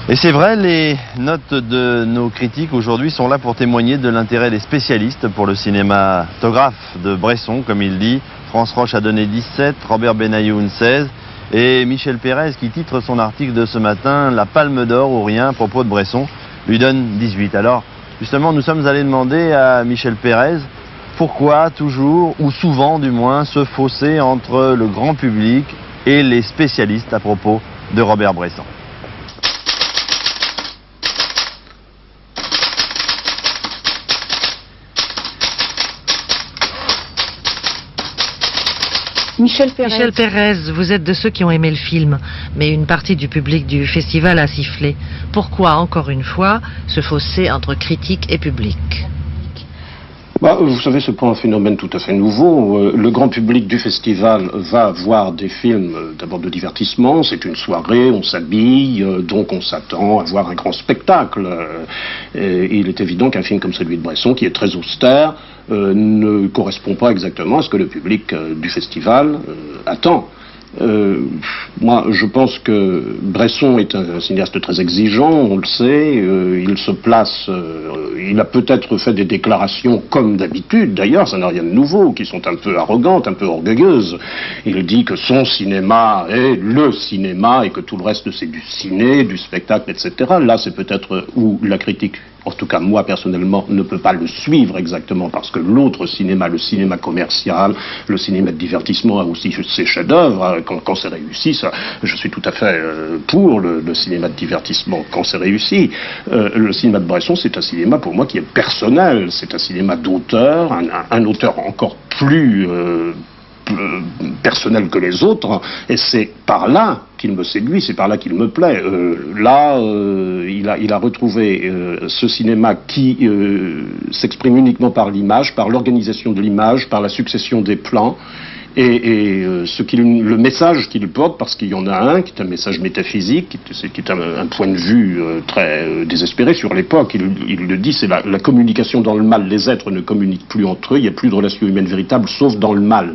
Et c'est vrai, les notes de nos critiques aujourd'hui sont là pour témoigner de l'intérêt des spécialistes pour le cinématographe de Bresson, comme il dit. France Roche a donné 17, Robert Benayoun 16, et Michel Pérez, qui titre son article de ce matin « La Palme d'Or ou rien » à propos de Bresson, lui donne 18. Alors, justement, nous sommes allés demander à Michel Pérez pourquoi toujours, ou souvent du moins, ce fossé entre le grand public et les spécialistes à propos de Robert Bresson. Michel Pérez, vous êtes de ceux qui ont aimé le film, mais une partie du public du festival a sifflé. Pourquoi, encore une fois, ce fossé entre critique et public ? Vous savez, c'est pas un phénomène tout à fait nouveau. Le grand public du festival va voir des films d'abord de divertissement, c'est une soirée, on s'habille, donc on s'attend à voir un grand spectacle. Il est évident qu'un film comme celui de Bresson, qui est très austère, ne correspond pas exactement à ce que le public du festival attend. Moi, je pense que Bresson est un cinéaste très exigeant, on le sait, il se place, il a peut-être fait des déclarations comme d'habitude, d'ailleurs, ça n'a rien de nouveau, qui sont un peu arrogantes, un peu orgueilleuses. Il dit que son cinéma est le cinéma et que tout le reste c'est du ciné, du spectacle, etc. Là, c'est peut-être où la critique, en tout cas moi personnellement, ne peut pas le suivre exactement, parce que l'autre cinéma, le cinéma commercial, le cinéma de divertissement a aussi ses chefs-d'œuvre. Quand c'est réussi, ça, je suis tout à fait pour le cinéma de divertissement quand c'est réussi. Le cinéma de Bresson, c'est un cinéma pour moi qui est personnel, c'est un cinéma d'auteur, un auteur encore plus personnel que les autres, et c'est par là qu'il me séduit, c'est par là qu'il me plaît. Il a retrouvé ce cinéma qui s'exprime uniquement par l'image, par l'organisation de l'image, par la succession des plans, et le message qu'il porte, parce qu'il y en a un qui est un message métaphysique, qui est un point de vue très désespéré sur l'époque. Il le dit, c'est la communication dans le mal. Les êtres ne communiquent plus entre eux, il n'y a plus de relation humaine véritable, sauf dans le mal.